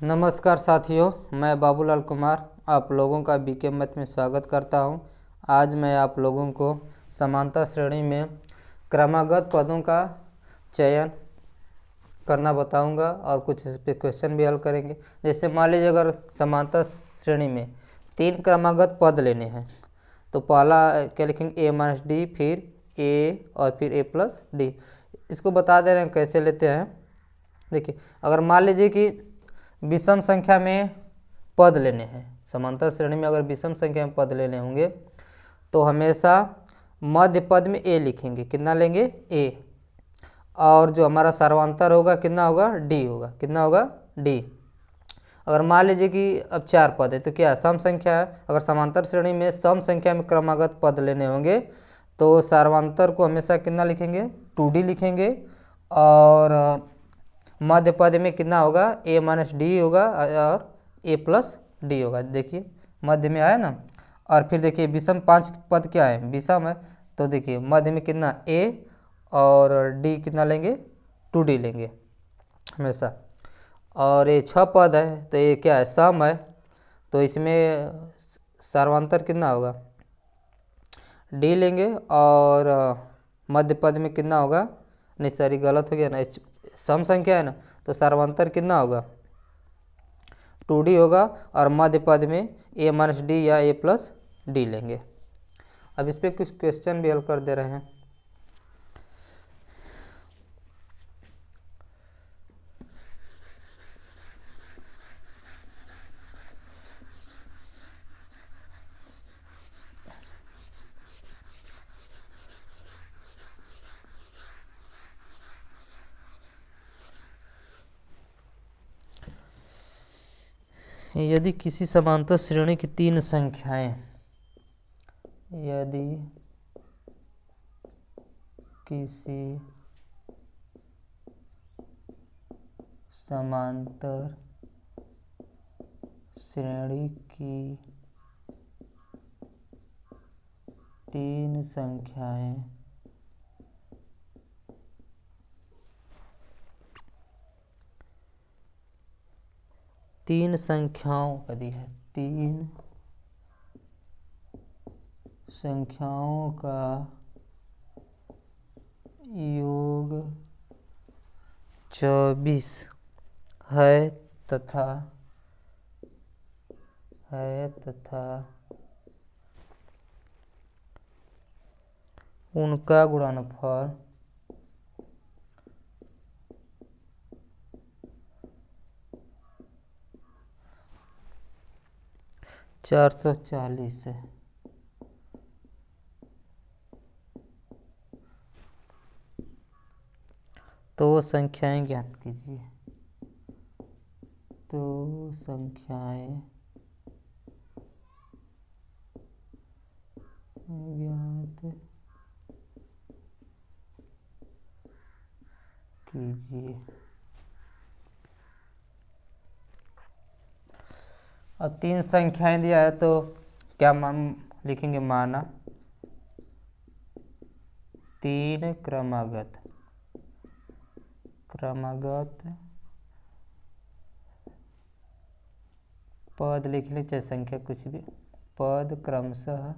नमस्कार साथियों, मैं बाबूलाल कुमार आप लोगों का बीके मैथ में स्वागत करता हूं। आज मैं आप लोगों को समांतर श्रेणी में क्रमागत पदों का चयन करना बताऊंगा और कुछ इस पे क्वेश्चन भी हल करेंगे। जैसे मान लीजिए अगर समांतर श्रेणी में 3 क्रमागत पद लेने हैं तो पहला क्या लिखेंगे, a माइनस डी, फिर a और फिर a प्लस डी। इसको बता दे रहे हैं कैसे लेते हैं। देखिए, अगर मान लीजिए कि विषम संख्या में पद लेने हैं, समांतर श्रेणी में अगर विषम संख्या में पद लेने होंगे तो हमेशा मध्य पद में a लिखेंगे। कितना लेंगे, a, और जो हमारा सर्वांतर होगा कितना होगा, d होगा। कितना होगा, d। अगर मान लीजिए कि अब 4 पद है तो क्या सम संख्या है। अगर समांतर श्रेणी में सम संख्या में क्रमागत पद लेने होंगे तो सर्वांतर को हमेशा कितना लिखेंगे, 2d लिखेंगे, और मध्य पद में कितना होगा, a माइनस डी होगा और a प्लस डी होगा। देखिए मध्य में आया ना। और फिर देखिए विषम 5 पद क्या है, विषम है, तो देखिए मध्य में कितना a और d कितना लेंगे, 2d लेंगे हमेशा। और ये 6 पद है तो ये क्या है, सम है, तो इसमें सर्वांतर कितना होगा, d लेंगे, और मध्य पद में कितना होगा, नहीं सॉरी गलत हो गया ना, सम संख्या है ना तो सर्वांतर कितना होगा, 2d होगा, और मध्य पद में a माइनस डी या a प्लस डी लेंगे। अब इस पर कुछ क्वेश्चन भी हल कर दे रहे हैं। यदि किसी समांतर श्रेणी की 3 संख्याएं, यदि किसी समांतर श्रेणी की 3 संख्याएं तीन संख्याओं का दी है, 3 संख्याओं का योग 24 है तथा उनका गुणनफल 440 है, तो वो संख्याएं ज्ञात कीजिए। तो संख्याएं ज्ञात कीजिए। अब 3 संख्याएं दिया है तो क्या मान लिखेंगे, माना 3 क्रमागत पद लिख ले, चाहे संख्या कुछ भी, पद क्रमशः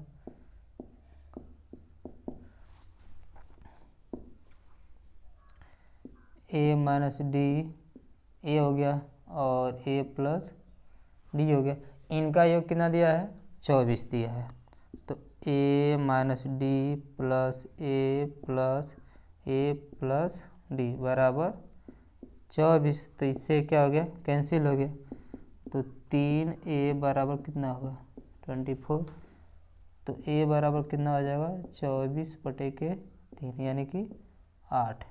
a माइनस डी, a हो गया, और a प्लस डी हो गया। इनका योग कितना दिया है, 24 दिया है, तो a minus D plus a plus D बराबर 24। तो इससे क्या हो गया, कैंसिल हो गया, तो 3a बराबर कितना होगा, 24। तो a बराबर कितना हो जाएगा, 24/3 यानी कि 8।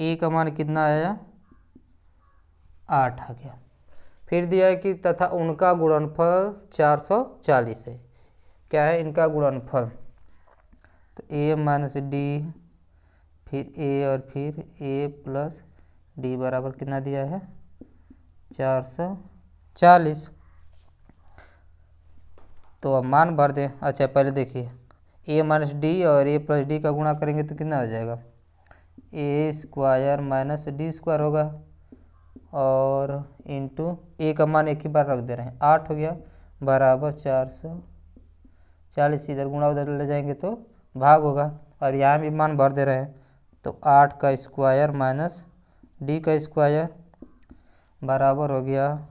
a का मान कितना आया, 8 आ गया। फिर दिया है कि तथा उनका गुणनफल 440 है। क्या है इनका गुणनफल, तो a माइनस डी, फिर a और फिर a प्लस डी बराबर कितना दिया है, 440। तो अब मान भर दें। अच्छा पहले देखिए, a माइनस डी और a प्लस डी का गुणा करेंगे तो कितना हो जाएगा, a square minus D square होगा, और इंटू ए का मान एक ही बार रख दे रहे हैं, 8 हो गया बराबर 440। इधर गुणा उधर ले जाएंगे तो भाग होगा, और यहाँ भी मान भर दे रहे हैं, तो 8 का स्क्वायर माइनस डी का स्क्वायर बराबर हो गया,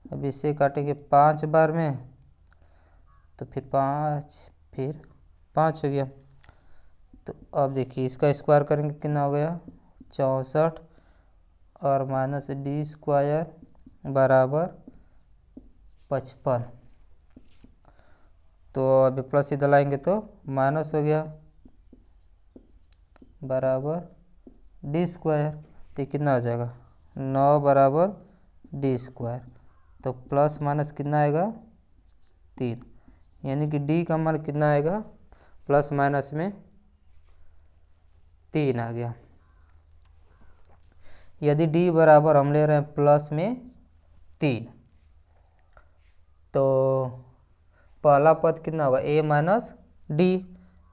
अब इसे काटेंगे 5 बार में, तो फिर 5 हो गया। तो अब देखिए इसका स्क्वायर करेंगे कितना हो गया 64, और माइनस डी स्क्वायर बराबर 55। तो अभी प्लस इधर लाएंगे तो माइनस हो गया बराबर डी स्क्वायर, तो कितना हो जाएगा 9 बराबर डी स्क्वायर। तो प्लस माइनस कितना आएगा 3, यानी कि डी का मान कितना आएगा प्लस माइनस में 3 आ गया। यदि डी बराबर हम ले रहे हैं प्लस में 3, तो पहला पद कितना होगा ए माइनस डी,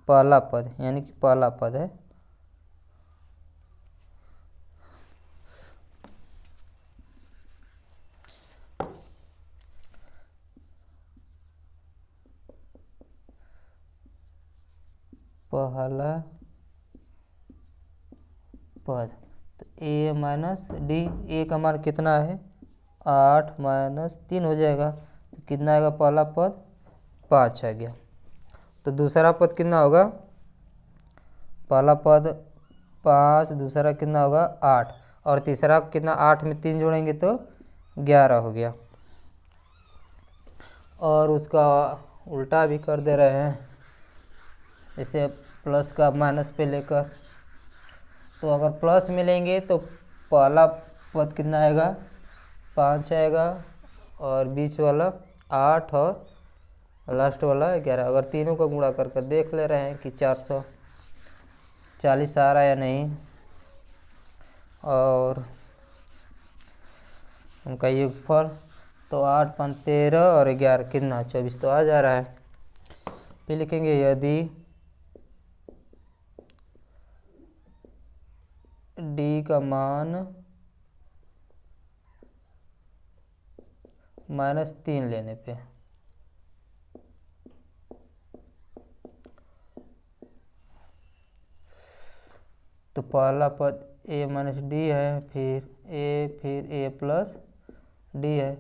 पहला पद यानी कि पहला पद है, पहला पद। तो ए माइनस डी, ए का मान कितना है 8 माइनस 3 हो जाएगा, तो कितना आएगा पहला पद 5 आ गया। तो दूसरा पद कितना होगा, पहला पद 5, दूसरा कितना होगा 8, और तीसरा कितना 8 में 3 जोड़ेंगे तो 11 हो गया। और उसका उल्टा भी कर दे रहे हैं, जैसे प्लस का माइनस पे लेकर, तो अगर प्लस में लेंगे तो पहला पद कितना आएगा 5 आएगा, और बीच वाला 8 और लास्ट वाला 11। अगर तीनों का गुणा करके देख ले रहे हैं कि 440 आ रहा है या नहीं, और उनका योगफल तो 8 5 13 और 11 कितना 24 तो आ जा रहा है। फिर लिखेंगे यदि डी का मान -3 लेने पे तो पहला पद ए माइनस डी है, फिर ए प्लस डी है।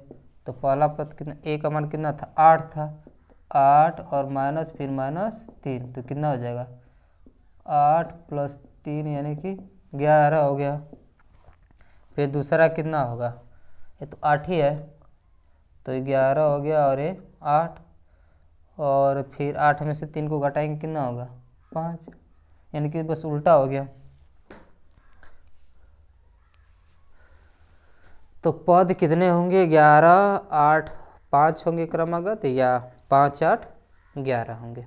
तो पहला पद कितना, ए का मान कितना था 8 था, 8 और माइनस फिर -3, तो कितना हो जाएगा 8 + 3 यानी कि 11 हो गया। फिर दूसरा कितना होगा, ये तो 8 ही है, तो 11 हो गया और ये 8, और फिर 8 में से 3 को घटाएंगे कितना होगा 5, यानी कि बस उल्टा हो गया। तो पद कितने होंगे 11 8 5 होंगे क्रमागत, या 5 8 11 होंगे।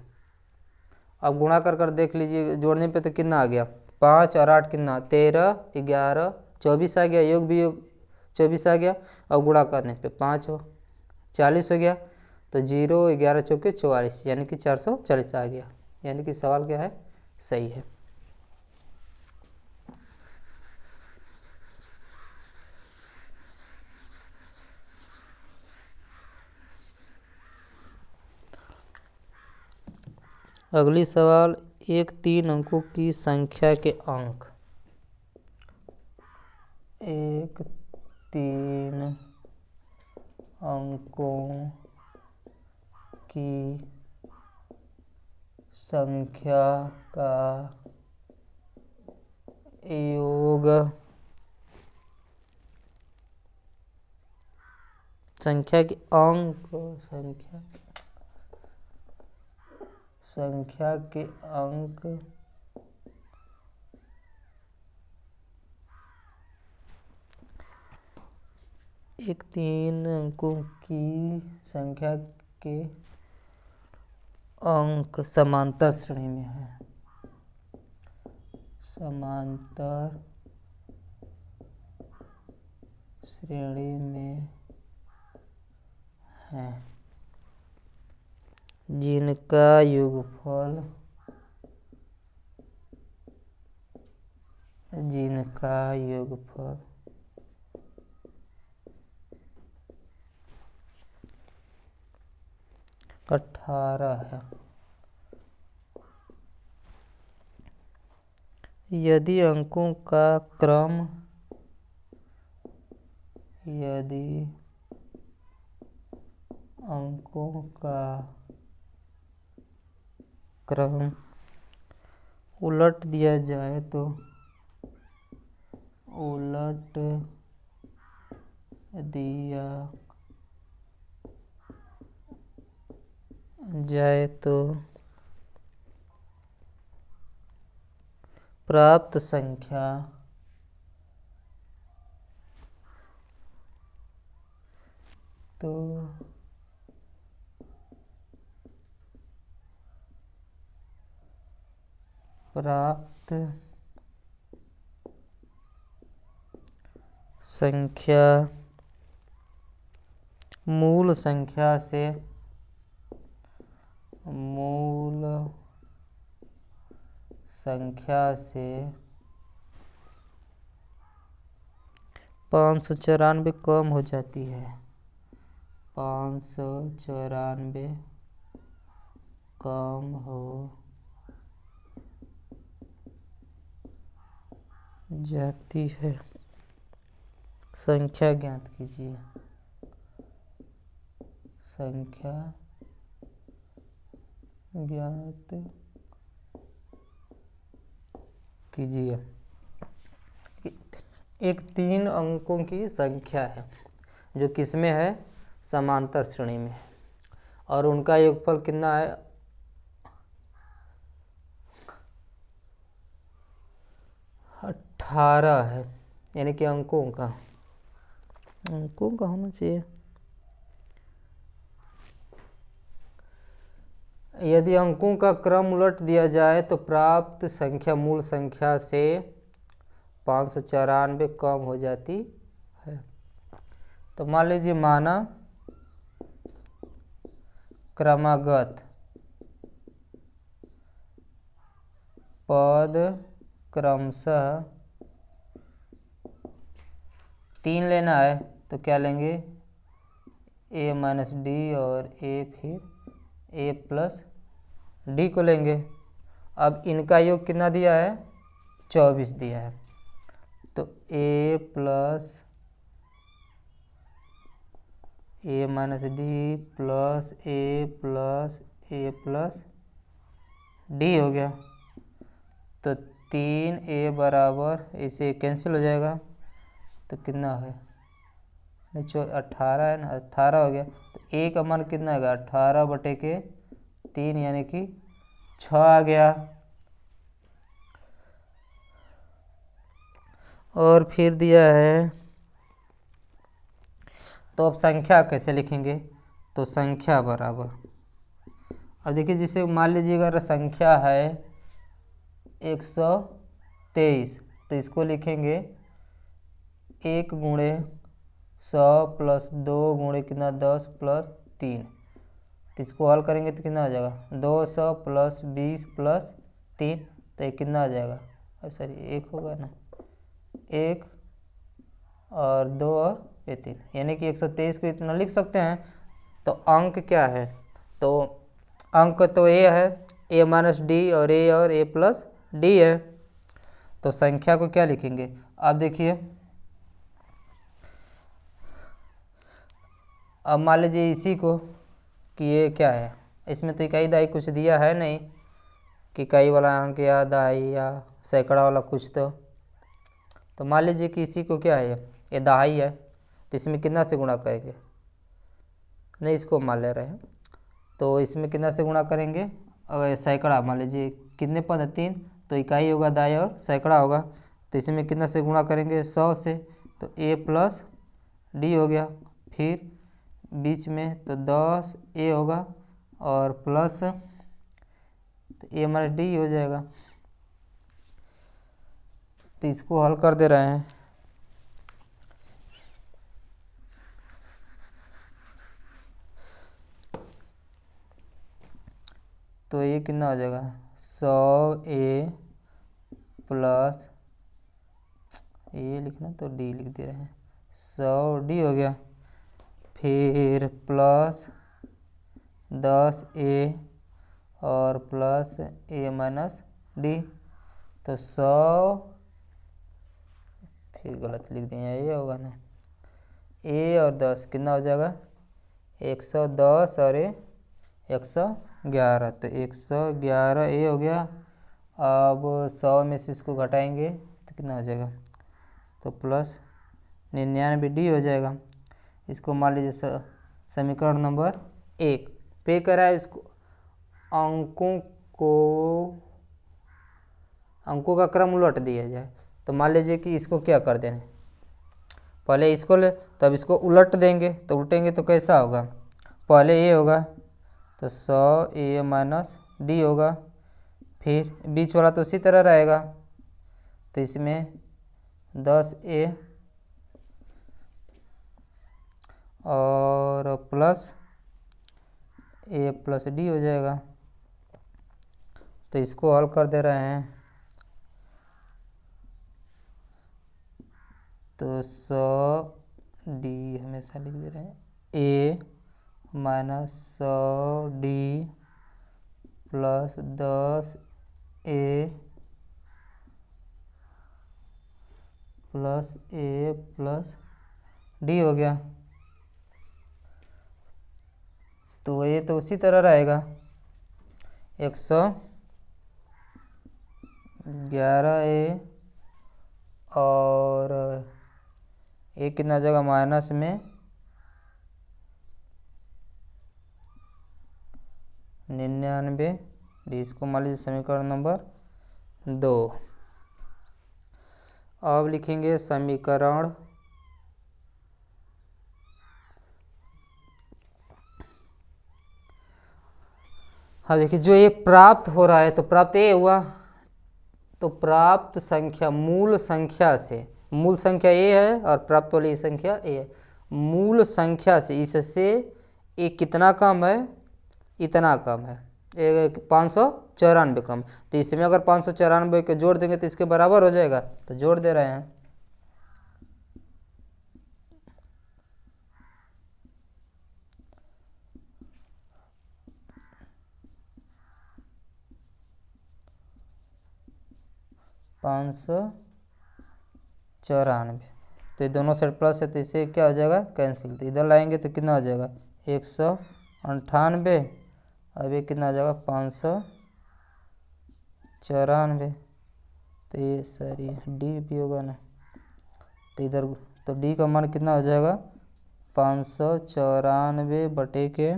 अब गुणा कर देख लीजिए, जोड़ने पे तो कितना आ गया 5 और 8 कितना 13 11 24 आ गया, योग भी योग 24 आ गया, और गुणा करने पे 5 हो 40 हो गया, तो 0 11 चौके 44 यानी कि 440 आ गया। यानी कि सवाल क्या है सही है। अगली सवाल, एक 3 अंकों की संख्या के अंक, एक 3 अंकों की संख्या का योग, संख्या के अंक, संख्या के अंक एक 3 अंकों की संख्या के अंक समांतर श्रेणी में है, समांतर श्रेणी में है, जिनका योगफल जिनका योगफल 18 है। यदि अंकों का क्रम उलट दिया जाए तो प्राप्त संख्या मूल संख्या से 594 कम हो जाती है। 594 कम हो जाती है। संख्या ज्ञात कीजिए। एक 3 अंकों की संख्या है जो किसमें है, समांतर श्रेणी में, और उनका योगफल कितना है, 18 है। यानी कि अंकों का होना चाहिए। यदि अंकों का क्रम उलट दिया जाए तो प्राप्त संख्या मूल संख्या से 594 कम हो जाती है। तो मान लीजिए, माना क्रमागत पद क्रमशः 3 लेना है तो क्या लेंगे, a माइनस डी और a फिर a प्लस डी को लेंगे। अब इनका योग कितना दिया है, 24 दिया है। तो a plus a minus D plus a plus D हो गया। तो 3a बराबर, इसे कैंसिल हो जाएगा तो कितना है, 18 है ना, 18 हो गया। तो a का मान कितना होगा, 18/3 यानी कि 6 आ गया। और फिर दिया है, तो अब संख्या कैसे लिखेंगे, तो संख्या बराबर, अब देखिए जिसे मान लीजिए अगर संख्या है 123 तो इसको लिखेंगे 1 गुणे 100 प्लस 2 गुणे कितना 10 प्लस 3। तो इसको हल करेंगे तो कितना आ जाएगा, 200 प्लस 20 प्लस 3, तो ये कितना आ जाएगा, सॉरी 1 होगा ना, 1 और 2 और 3, यानी कि 123 को इतना लिख सकते हैं। तो अंक क्या है, तो अंक तो a है, a माइनस डी और a प्लस डी है। तो संख्या को क्या लिखेंगे, अब देखिए, अब मान लीजिए इसी को कि ये क्या है, इसमें तो इकाई दहाई कुछ दिया है नहीं कि इकाई वाला अंक या दहाई या सैकड़ा वाला कुछ। तो मान लीजिए कि इसी को क्या है, ये दहाई है, तो इसमें कितना से गुणा करेंगे, नहीं इसको मान ले रहे हैं, तो इसमें कितना से गुणा करेंगे, अगर सैकड़ा मान लीजिए कितने पद है 3, तो इकाई होगा दहाई और सैकड़ा होगा, तो इसमें कितना से गुणा करेंगे 100 से, तो a प्लस डी हो गया। फिर बीच में तो 10a होगा और प्लस तो a माइनस डी हो जाएगा। तो इसको हल कर दे रहे हैं, तो ये कितना हो जाएगा, 100a प्लस ए लिखना तो डी लिख दे रहे हैं, 100D हो गया। फिर प्लस 10A और प्लस A माइनस डी, तो 100, फिर गलत लिख दिया, ये होगा ना, A और 10 कितना हो जाएगा, 110 और A 111, तो 111A हो गया। अब 100 में से इसको घटाएंगे तो कितना हो जाएगा, तो प्लस 99D हो जाएगा। इसको मान लीजिए समीकरण नंबर 1 पे करा है। इसको अंकों का क्रम उलट दिया जाए, तो मान लीजिए कि इसको क्या कर दें, पहले इसको ले तब इसको उलट देंगे, तो उल्टेंगे तो कैसा होगा, पहले ए होगा तो 100A माइनस डी होगा, फिर बीच वाला तो उसी तरह रहेगा, तो इसमें 10A और प्लस A प्लस डी हो जाएगा। तो इसको हल कर दे रहे हैं, तो 100D हमेशा लिख दे रहे हैं, A minus 100D plus 10A plus A plus D हो गया। तो ये तो उसी तरह रहेगा, 111A और ए कितना जगह माइनस में 99D, इसको मान लीजिए समीकरण नंबर 2। अब लिखेंगे समीकरण हाँ देखिए, जो ये प्राप्त हो रहा है तो प्राप्त ए हुआ, तो प्राप्त संख्या मूल संख्या से, मूल संख्या ए है और प्राप्त वाली संख्या ए है, मूल संख्या से इससे ए कितना कम है, इतना कम है, 594 कम, तो इसमें अगर 594 के जोड़ देंगे तो इसके बराबर हो जाएगा, तो जोड़ दे रहे हैं। पाँच 594, तो ये दोनों साइड प्लस है तो इसे क्या हो जाएगा, कैंसिल, तो इधर लाएंगे तो कितना हो जाएगा 198, अब ये कितना हो जाएगा 594, तो ये सॉरी डी भी होगा ना, तो इधर तो डी का मान कितना हो जाएगा 594 बटे के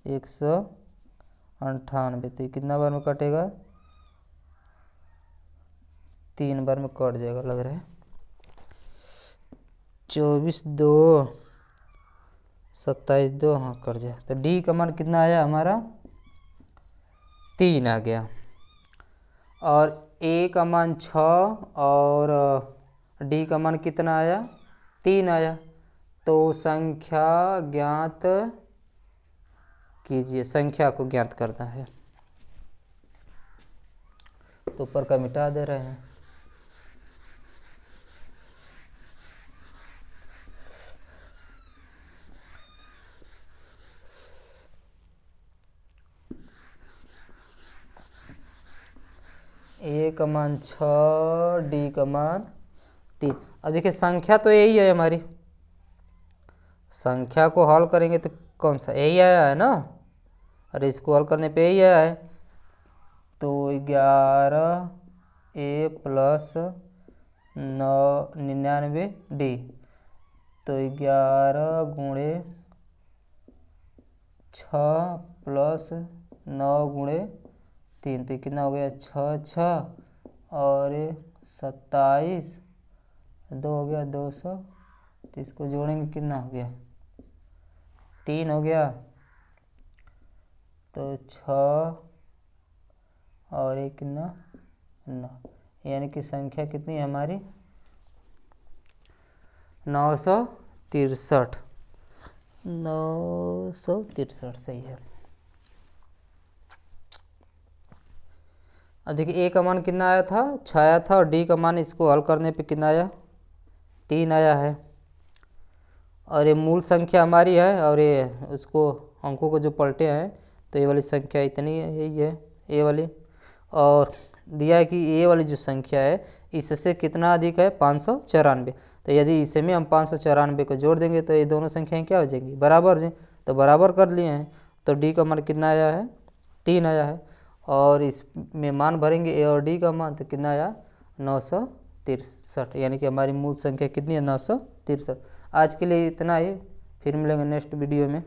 198, तो ये कितना बार में कटेगा, 3 बार में कट जाएगा लग रहा है, 24 2 27 2, हाँ कट जाए, तो डी का मान कितना आया हमारा 3 आ गया, और ए का मान 6 और डी का मान कितना आया 3 आया, तो संख्या ज्ञात कीजिए, संख्या को ज्ञात करना है, तो ऊपर का मिटा दे रहे हैं। ए का मान 6, डी का मान 3। अब देखिए संख्या तो यही है हमारी, संख्या को हल करेंगे तो कौन सा यही आया है ना, अरे इसको हल करने पे यही आया है, तो 11A प्लस 99D, तो 11 गुणे 6 प्लस 9 गुणे 3, तो कितना हो गया 6 6 और 27, 2 हो गया 200, तो इसको जोड़ेंगे कितना हो गया 3 हो गया, तो 6 और 1 कितना 9, यानी कि संख्या कितनी है हमारी 963, 963 सही है। अब देखिए ए का मान कितना आया था 6 आया था, और डी का मान इसको हल करने पे कितना आया 3 आया है। और ये मूल संख्या हमारी है और ये उसको अंकों को जो पलटे हैं तो ये वाली संख्या इतनी है, यही है ए वाली। और दिया है कि ए वाली जो संख्या है इससे कितना अधिक है 594। तो यदि इसे में हम 594 को जोड़ देंगे तो ये दोनों संख्याएं क्या हो जाएंगी बराबर जी। तो बराबर कर लिए हैं। तो डी का मान कितना आया है 3 आया है। और इसमें मान भरेंगे ए और डी का मान तो कितना आया 963। यानी कि हमारी मूल संख्या कितनी है 963। आज के लिए इतना ही, फिर मिलेंगे नेक्स्ट वीडियो में।